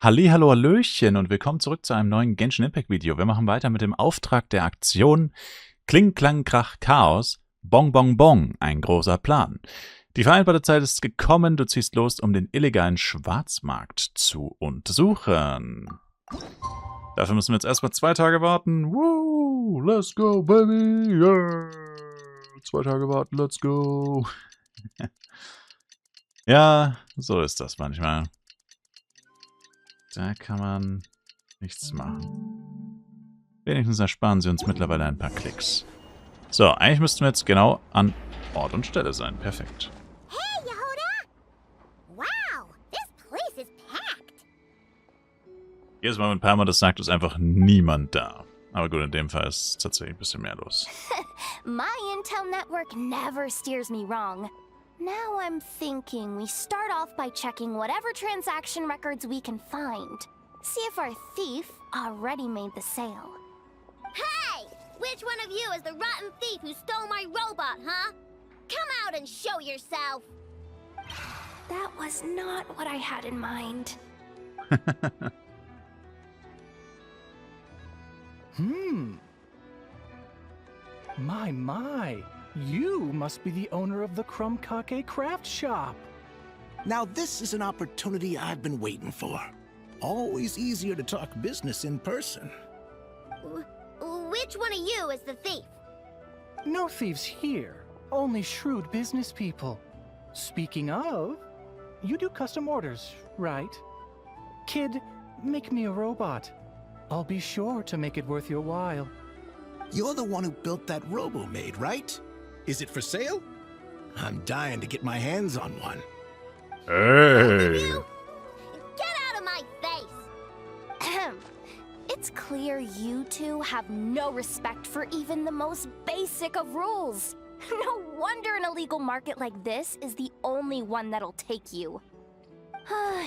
Hallihallo, hallöchen und willkommen zurück zu einem neuen Genshin Impact Video. Wir machen weiter mit dem Auftrag der Aktion Kling, Klang, Krach, Chaos, Bong, Bong, Bong, ein großer Plan. Die vereinbarte Zeit ist gekommen, du ziehst los, um den illegalen Schwarzmarkt zu untersuchen. Dafür müssen wir jetzt erstmal 2 Tage warten. Woo, let's go, baby, yeah. 2 Tage warten, let's go. Ja, so ist das manchmal. Da kann man nichts machen. Wenigstens ersparen sie uns mittlerweile ein paar Klicks. So, eigentlich müssten wir jetzt genau an Ort und Stelle sein. Perfekt. Hey, Yehuda! Wow, this place is packed. Jedes Mal, wenn Palmer das sagt, ist einfach niemand da. Aber gut, in dem Fall ist tatsächlich ein bisschen mehr los. My intel network never steers me wrong. Now I'm thinking we start off by checking whatever transaction records we can find. See if our thief already made the sale. Hey! Which one of you is the rotten thief who stole my robot, huh? Come out and show yourself! That was not what I had in mind. My. You must be the owner of the Krumkake Craft Shop. Now this is an opportunity I've been waiting for. Always easier to talk business in person. Which one of you is the thief? No thieves here, only shrewd business people. Speaking of, you do custom orders, right? Kid, make me a robot. I'll be sure to make it worth your while. You're the one who built that Robo-Maid, right? Is it for sale? I'm dying to get my hands on one. Hey! Get out of my face! It's clear you two have no respect for even the most basic of rules. No wonder an illegal market like this is the only one that'll take you.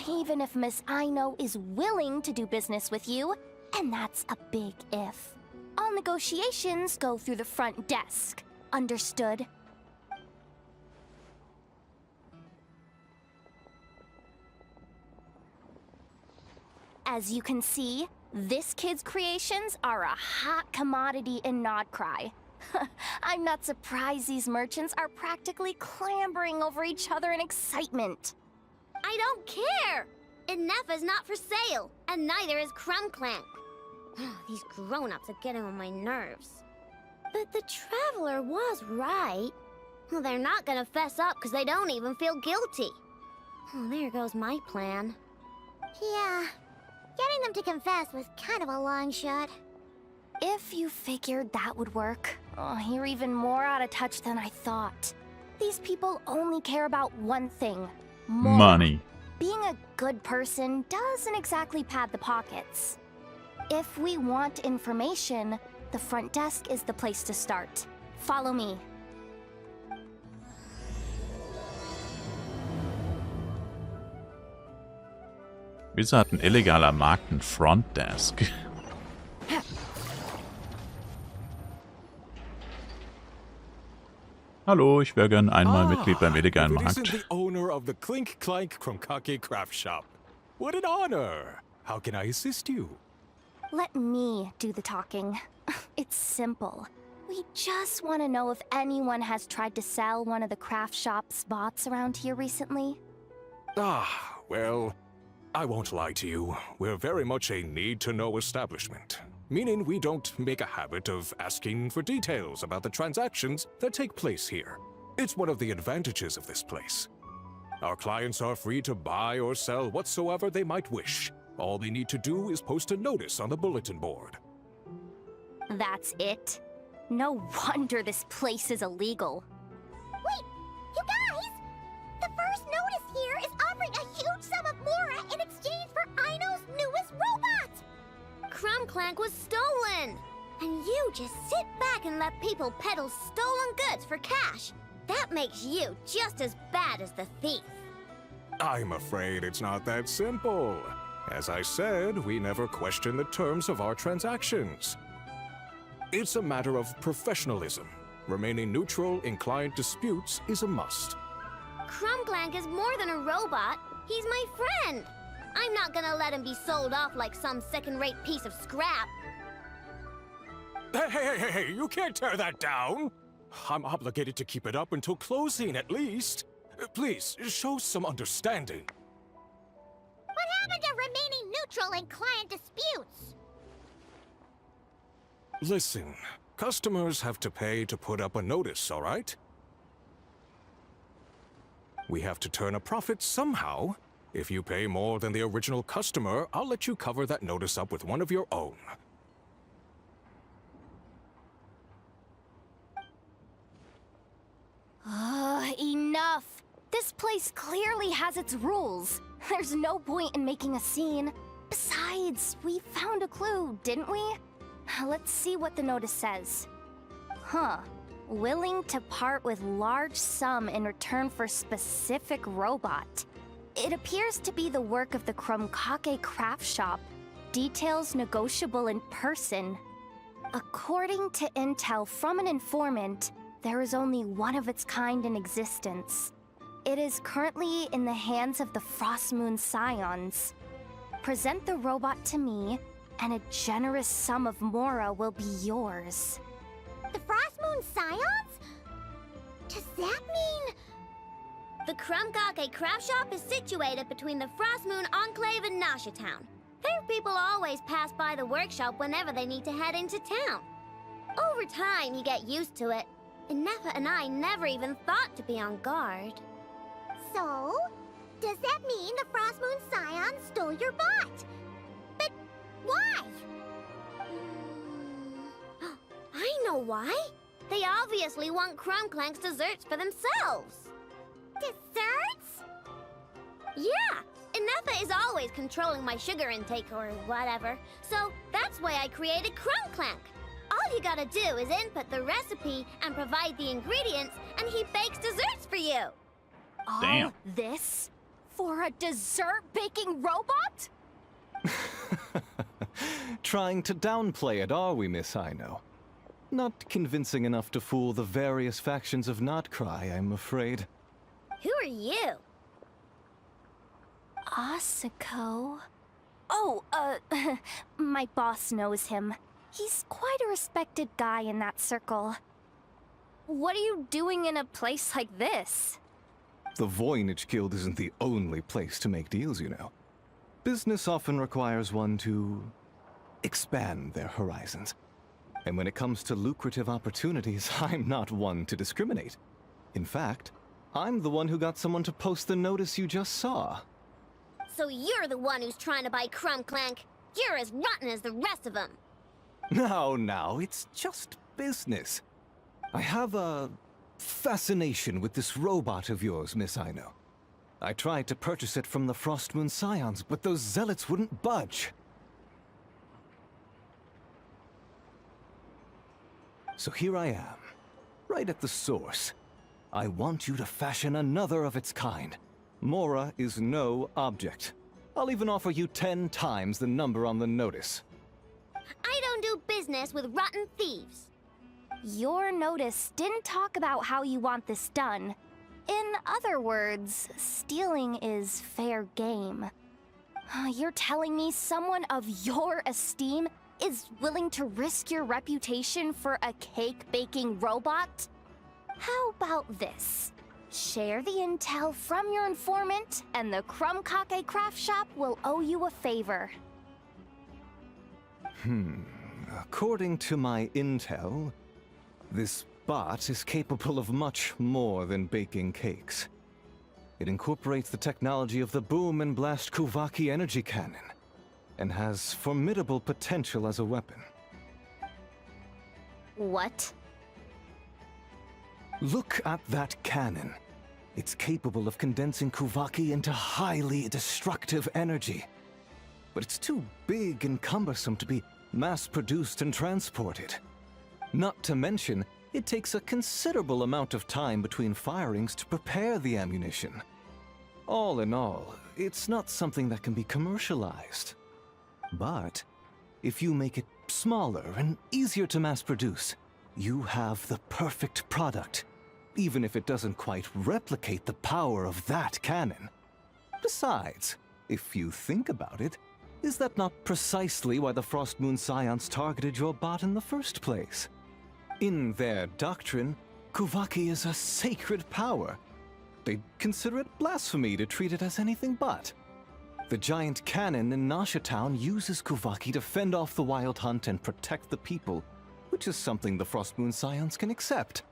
Even if Miss Aino is willing to do business with you, and that's a big if. All negotiations go through the front desk. Understood? As you can see, this kid's creations are a hot commodity in Nodcry. I'm not surprised these merchants are practically clambering over each other in excitement. I don't care! Inefa's not for sale, and neither is Krumklank. These grown-ups are getting on my nerves. But the Traveler was right. Well, they're not gonna fess up because they don't even feel guilty. Oh, there goes my plan. Yeah, getting them to confess was kind of a long shot. If you figured that would work, you're even more out of touch than I thought. These people only care about one thing. More. Money. Being a good person doesn't exactly pad the pockets. If we want information, the front desk is the place to start. Follow me. Wieso hat ein illegaler Markt ein Frontdesk? Hallo, ich wäre gern einmal Mitglied beim illegalen This is Markt. the owner of the Clink Clank Krumkake Craft Shop. What an honor! How can I assist you? Let me do the talking. It's simple. We just want to know if anyone has tried to sell one of the craft shop's bots around here recently. Well, I won't lie to you. We're very much a need-to-know establishment. Meaning we don't make a habit of asking for details about the transactions that take place here. It's one of the advantages of this place. Our clients are free to buy or sell whatsoever they might wish. All they need to do is post a notice on the bulletin board. That's it? No wonder this place is illegal. Wait, you guys! The first notice here is offering a huge sum of Mora in exchange for Aino's newest robot! Krumklank was stolen! And you just sit back and let people peddle stolen goods for cash. That makes you just as bad as the thief. I'm afraid it's not that simple. As I said, we never question the terms of our transactions. It's a matter of professionalism. Remaining neutral in client disputes is a must. Krumklank is more than a robot. He's my friend. I'm not gonna let him be sold off like some second-rate piece of scrap. Hey, you can't tear that down! I'm obligated to keep it up until closing, at least. Please, show some understanding. What happened to remaining neutral in client disputes? Listen, customers have to pay to put up a notice, all right? We have to turn a profit somehow. If you pay more than the original customer, I'll let you cover that notice up with one of your own. Enough! This place clearly has its rules. There's no point in making a scene. Besides, we found a clue, didn't we? Let's see what the notice says. Huh. Willing to part with large sum in return for specific robot. It appears to be the work of the Krumkake craft shop. Details negotiable in person. According to intel from an informant, there is only one of its kind in existence. It is currently in the hands of the Frostmoon Scions. Present the robot to me, and a generous sum of Mora will be yours. The Frostmoon Scions? Does that mean... The Krumkake craft shop is situated between the Frostmoon Enclave and Nasha Town. Their people always pass by the workshop whenever they need to head into town. Over time, you get used to it. And Nefa and I never even thought to be on guard. So? Does that mean the Frostmoon Scions stole your bot? But why? I know why. They obviously want Krumklank's desserts for themselves. Desserts? Yeah, Nefa is always controlling my sugar intake or whatever, so that's why I created Krumklank. All you gotta do is input the recipe and provide the ingredients, and he bakes desserts for you. Damn. All this? For a dessert baking robot? Trying to downplay it, are we, Miss Aino? Not convincing enough to fool the various factions of Notcry, I'm afraid. Who are you? Asako. Oh, my boss knows him. He's quite a respected guy in that circle. What are you doing in a place like this? The Voynich Guild isn't the only place to make deals, you know. Business often requires one to expand their horizons. And when it comes to lucrative opportunities, I'm not one to discriminate. In fact, I'm the one who got someone to post the notice you just saw. So you're the one who's trying to buy Krumklank. You're as rotten as the rest of them. Now, it's just business. I have a fascination with this robot of yours, Miss Aino. I tried to purchase it from the Frostmoon Scions, but those zealots wouldn't budge. So here I am, right at the source. I want you to fashion another of its kind. Mora is no object. I'll even offer you 10 times the number on the notice. I don't do business with rotten thieves. Your notice didn't talk about how you want this done. In other words, stealing is fair game. You're telling me someone of your esteem is willing to risk your reputation for a cake-baking robot? How about this? Share the intel from your informant, and the Krumkake craft shop will owe you a favor. According to my intel, this bot is capable of much more than baking cakes. It incorporates the technology of the Boom and Blast Kuvaki energy cannon, and has formidable potential as a weapon. What? Look at that cannon. It's capable of condensing Kuvaki into highly destructive energy. But it's too big and cumbersome to be mass-produced and transported. Not to mention, it takes a considerable amount of time between firings to prepare the ammunition. All in all, it's not something that can be commercialized. But if you make it smaller and easier to mass-produce, you have the perfect product, even if it doesn't quite replicate the power of that cannon. Besides, if you think about it, is that not precisely why the Frost Moon Scions targeted your bot in the first place? In their doctrine, Kuvaki is a sacred power. They'd consider it blasphemy to treat it as anything but. The giant cannon in Nasha Town uses Kuvaki to fend off the Wild Hunt and protect the people, which is something the Frost Moon Scions can accept.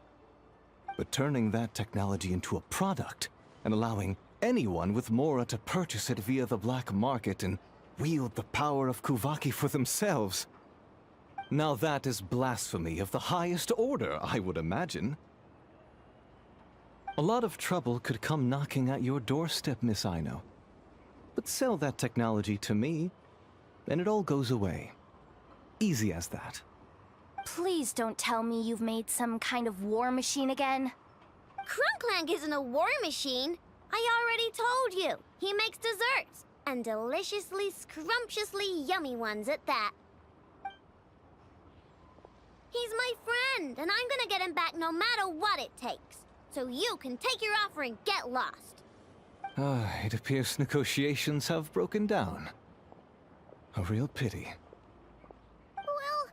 But turning that technology into a product and allowing anyone with Mora to purchase it via the black market and wield the power of Kuvaki for themselves. Now that is blasphemy of the highest order, I would imagine. A lot of trouble could come knocking at your doorstep, Miss Aino. But sell that technology to me, and it all goes away. Easy as that. Please don't tell me you've made some kind of war machine again. Crunklank isn't a war machine. I already told you. He makes desserts. And deliciously, scrumptiously yummy ones at that. He's my friend, and I'm gonna get him back no matter what it takes. So you can take your offer and get lost. It appears negotiations have broken down. A real pity. Well,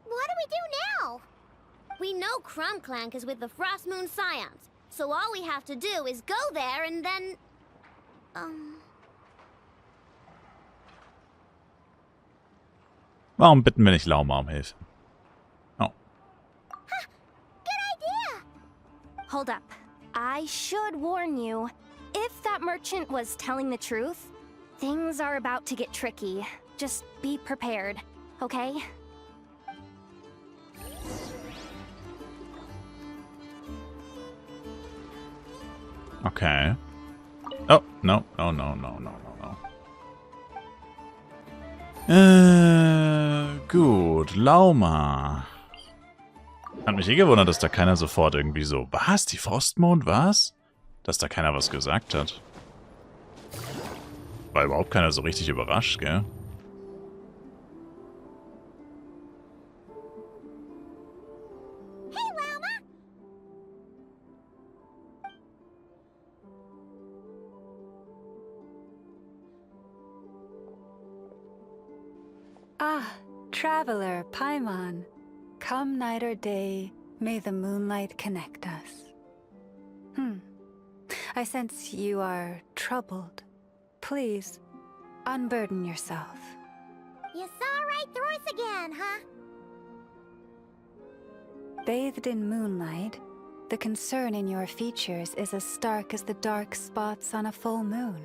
what do we do now? We know Crunklank is with the Frost Moon Scions, so all we have to do is go there and then... Warum bitten wir nicht Lauma um Hilfe? Oh. Good idea! Hold up. I should warn you. If that merchant was telling the truth, things are about to get tricky. Just be prepared, okay? Okay. Oh, no, no, no, no, no, no, no. Gut. Lauma. Hat mich gewundert, dass da keiner sofort irgendwie so... Was? Die Frostmond? Was? Dass da keiner was gesagt hat. War überhaupt keiner so richtig überrascht, gell? Hey, Lauma! Ah, traveler, Paimon. Come night or day, may the moonlight connect us. I sense you are troubled. Please, unburden yourself. You saw right through us again, huh? Bathed in moonlight, the concern in your features is as stark as the dark spots on a full moon,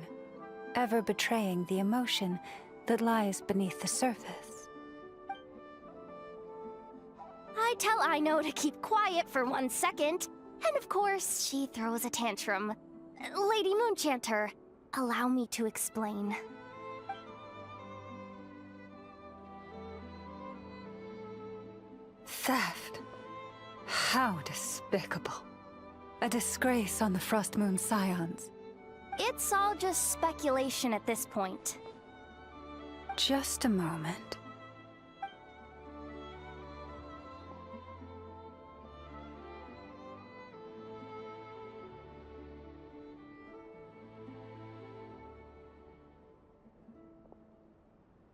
ever betraying the emotion that lies beneath the surface. I tell Aino to keep quiet for 1 second, and of course, she throws a tantrum. Lady Moonchanter, allow me to explain. Theft. How despicable. A disgrace on the Frost Moon Scions. It's all just speculation at this point. Just a moment.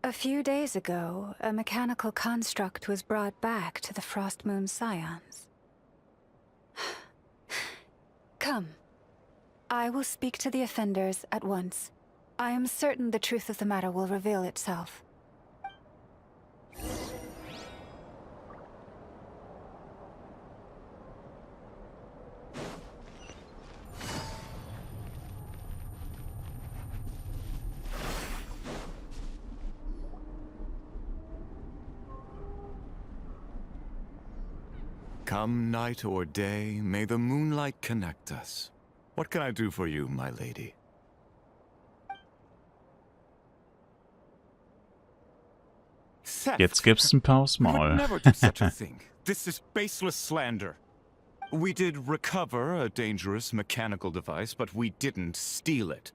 A few days ago, a mechanical construct was brought back to the Frost Moon Scions. Come. I will speak to the offenders at once. I am certain the truth of the matter will reveal itself. Come night or day, may the moonlight connect us. What can I do for you, my lady? Jetzt gibt's ein paar aufs I would Maul. never do such a thing. This is baseless slander. We did recover a dangerous mechanical device, but we didn't steal it.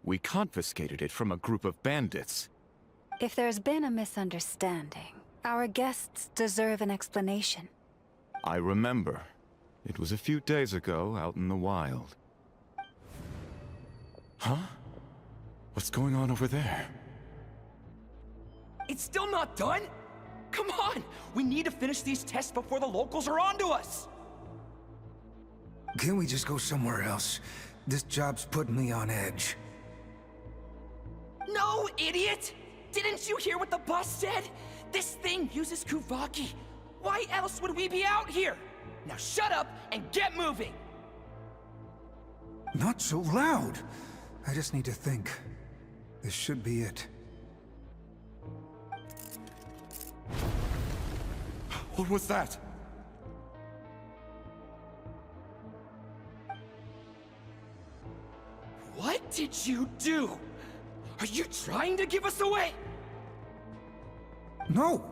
We confiscated it from a group of bandits. If there's been a misunderstanding, our guests deserve an explanation. I remember. It was a few days ago out in the wild. Huh? What's going on over there? It's still not done? Come on! We need to finish these tests before the locals are onto us! Can we just go somewhere else? This job's putting me on edge. No, idiot! Didn't you hear what the boss said? This thing uses Kuvaki. Why else would we be out here? Now shut up and get moving! Not so loud! I just need to think. This should be it. What was that? What did you do? Are you trying to give us away? No,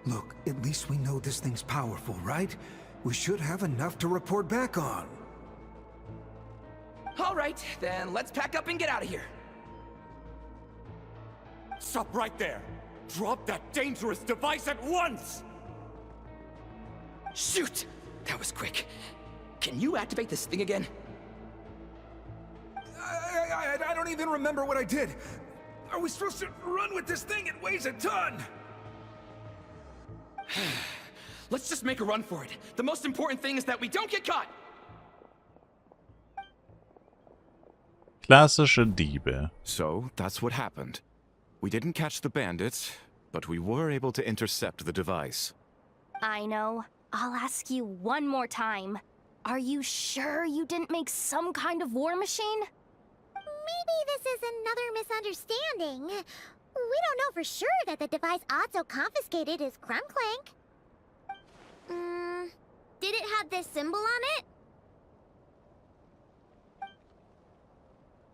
Look, at least we know this thing's powerful, right? We should have enough to report back on. All right, then let's pack up and get out of here. Stop right there! Drop that dangerous device at once! Shoot! That was quick. Can you activate this thing again? I don't even remember what I did. Are we supposed to run with this thing? It weighs a ton! Let's just make a run for it. The most important thing is that we don't get caught! Klassische Diebe. So, that's what happened. We didn't catch the bandits, but we were able to intercept the device. I know. I'll ask you one more time. Are you sure you didn't make some kind of war machine? Maybe this is another misunderstanding. We don't know for sure that the device Otto confiscated is Krumklank. Did it have this symbol on it?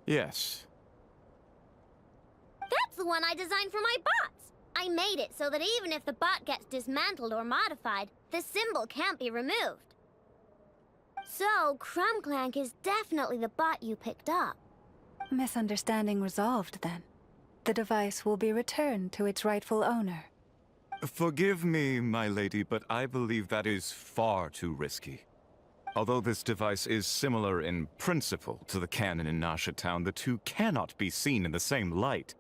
Yes. That's the one I designed for my bots. I made it so that even if the bot gets dismantled or modified, the symbol can't be removed. So, Krumklank is definitely the bot you picked up. Misunderstanding resolved, then. The device will be returned to its rightful owner. Forgive me, my lady, but I believe that is far too risky. Although this device is similar in principle to the cannon in Nasha Town, the two cannot be seen in the same light.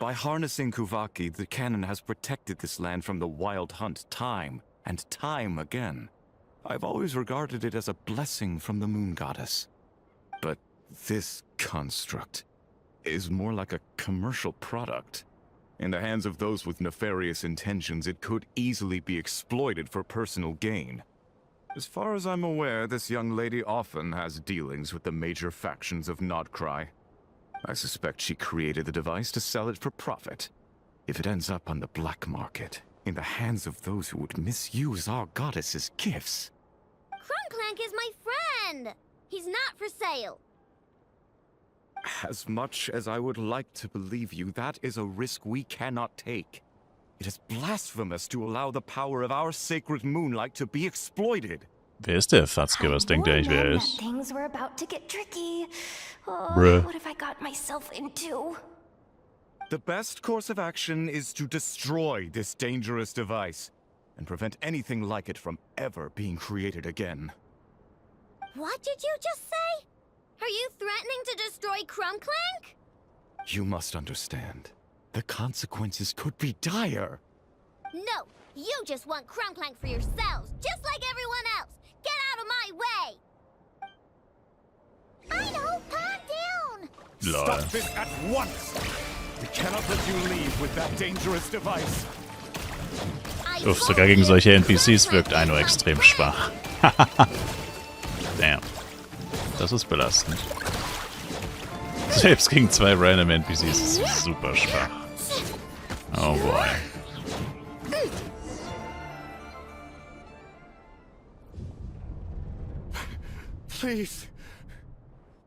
By harnessing Kuvaki, the cannon has protected this land from the wild hunt time and time again. I've always regarded it as a blessing from the moon goddess. But this construct is more like a commercial product. In the hands of those with nefarious intentions, it could easily be exploited for personal gain. As far as I'm aware, this young lady often has dealings with the major factions of Nodcry. I suspect she created the device to sell it for profit. If it ends up on the black market, in the hands of those who would misuse our goddess's gifts... Krumklank is my friend! He's not for sale. As much as I would like to believe you, that is a risk we cannot take. It is blasphemous to allow the power of our sacred moonlight to be exploited. Wer ist der Fatzke? Was denkt ihr, wer ist? Things were about to get tricky. Oh, Bruh. what have I got myself into? The best course of action is to destroy this dangerous device and prevent anything like it from ever being created again. What did you just say? Are you threatening to destroy Krumklank? You must understand. The consequences could be dire. No, you just want Krumklank for yourselves, just like everyone else. Get out of my way! I know, calm down! Lol. Stop this at once! We cannot let you leave with that dangerous device. Uff, sogar gegen solche NPCs wirkt Aino extrem schwach. Damn. Das ist belastend. Selbst gegen 2 random NPCs ist sie super schwach. Oh boy. Please,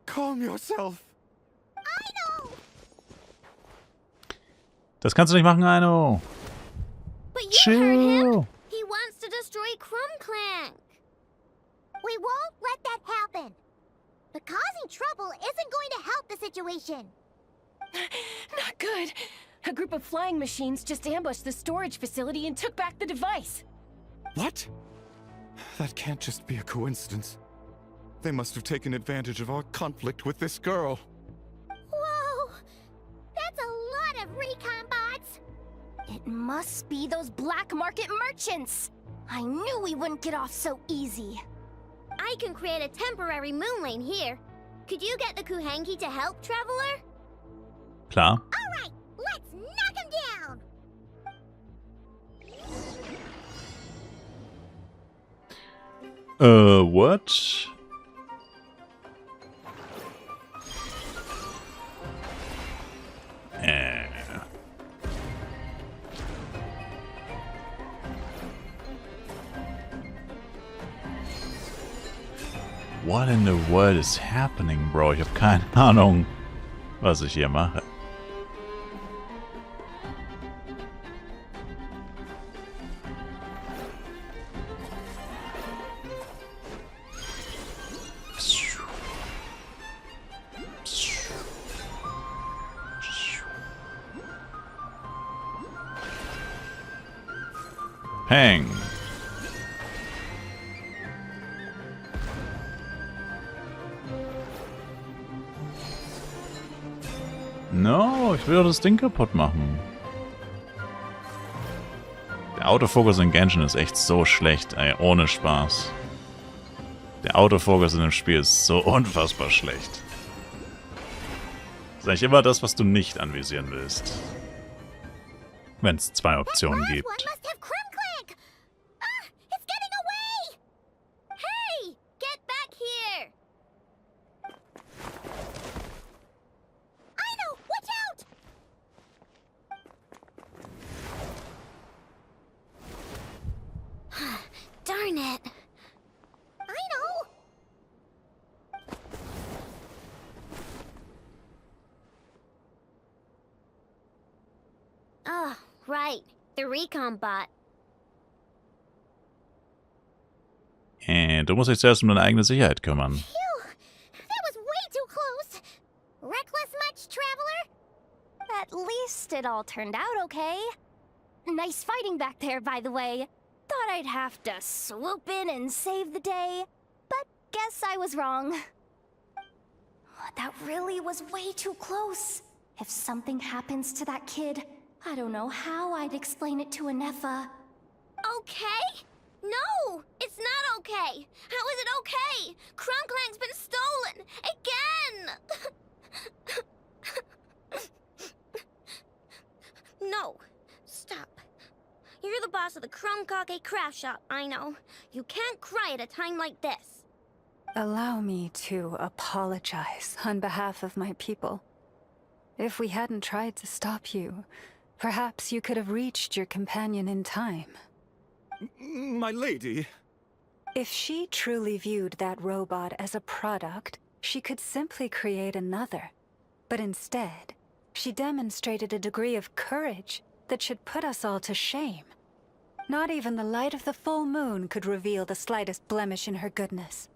calm yourself. Das kannst du nicht machen, Aino. But you heard him! Chill. He wants to destroy Krumklank. We won't let that happen. But causing trouble isn't going to help the situation. Not good. A group of flying machines just ambushed the storage facility and took back the device. What? That can't just be a coincidence. They must have taken advantage of our conflict with this girl. It must be those black market merchants! I knew we wouldn't get off so easy. I can create a temporary moon lane here. Could you get the Kuhenki to help, Traveler? Klar. Alright, let's knock him down! What? What in the world is happening, Bro? Ich habe keine Ahnung, was ich hier mache. Peng. No, ich will doch das Ding kaputt machen. Der Autofokus in Genshin ist echt so schlecht, ey, ohne Spaß. Der Autofokus in dem Spiel ist so unfassbar schlecht. Das ist eigentlich immer das, was du nicht anvisieren willst. Wenn es zwei Optionen gibt. Darn it. I know. Oh, right. The recon bot. Du musst dich zuerst um deine eigene Sicherheit kümmern. Phew. That was way too close. Reckless much, Traveler? At least it all turned out okay. Nice fighting back there, by the way. Thought I'd have to swoop in and save the day, but guess I was wrong. That really was way too close. If something happens to that kid, I don't know how I'd explain it to Anefa. Okay? No, it's not okay. How is it okay? Crumclank's been stolen again. No, stop. You're the boss of the Krumkake craft shop, I know. You can't cry at a time like this. Allow me to apologize on behalf of my people. If we hadn't tried to stop you, perhaps you could have reached your companion in time. My lady. If she truly viewed that robot as a product, she could simply create another. But instead, she demonstrated a degree of courage that should put us all to shame. Not even the light of the full moon could reveal the slightest blemish in her goodness.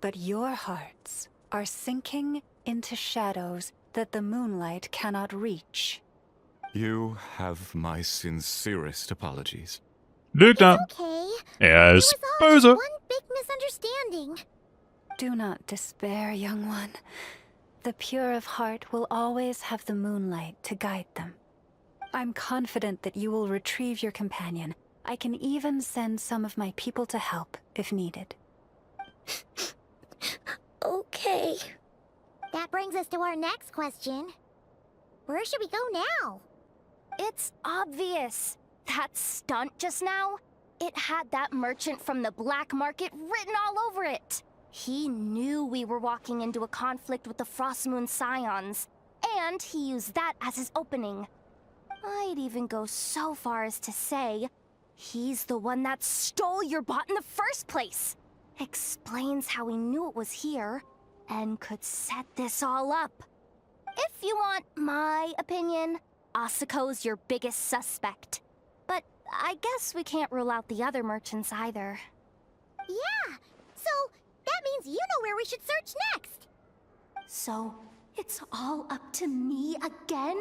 But your hearts are sinking into shadows that the moonlight cannot reach. You have my sincerest apologies. Lügner! Okay. Ist It was all böse. just one big misunderstanding. Do not despair, young one. The pure of heart will always have the moonlight to guide them. I'm confident that you will retrieve your companion. I can even send some of my people to help, if needed. Okay. That brings us to our next question. Where should we go now? It's obvious. That stunt just now, it had that merchant from the black market written all over it. He knew we were walking into a conflict with the Frostmoon Scions, and he used that as his opening. I'd even go so far as to say, he's the one that stole your bot in the first place. Explains how he knew it was here, and could set this all up. If you want my opinion, Asuko's your biggest suspect. But I guess we can't rule out the other merchants either. Yeah, so that means you know where we should search next. So, it's all up to me again?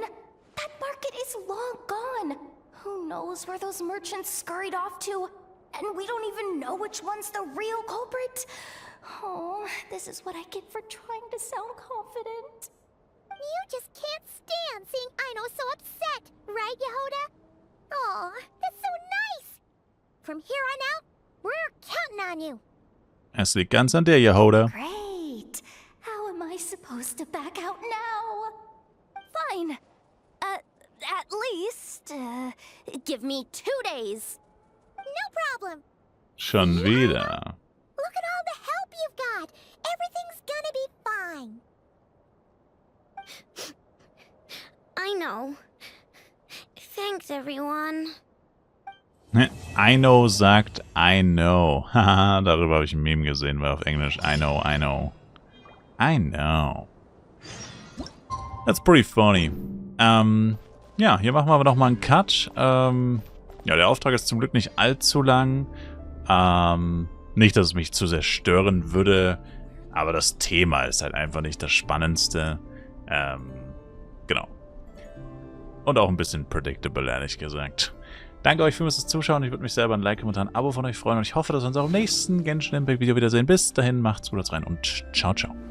That market is long gone. Who knows where those merchants scurried off to? And we don't even know which one's the real culprit. Oh, this is what I get for trying to sound confident. You just can't stand seeing Aino so upset, right, Yehoda? From here on out, we're counting on you. Es liegt ganz an dir, Yehoda. Great. How am I supposed to back out now? Fine. At least, give me 2 days. No problem. Schon wieder. Look at all the help you've got. Everything's gonna be fine. I know. Thanks, everyone. I know sagt I know. Haha, darüber habe ich ein Meme gesehen, war auf Englisch. I know, I know. I know. That's pretty funny. Ja, hier machen wir aber nochmal einen Cut. Ja, der Auftrag ist zum Glück nicht allzu lang. Nicht, dass es mich zu sehr stören würde, aber das Thema ist halt einfach nicht das Spannendste. Genau. Und auch ein bisschen predictable, ehrlich gesagt. Danke euch fürs Zuschauen. Ich würde mich selber ein Like, Kommentar, ein Abo von euch freuen. Und ich hoffe, dass wir uns auch im nächsten Genshin Impact Video wiedersehen. Bis dahin, macht's gut rein und ciao, ciao.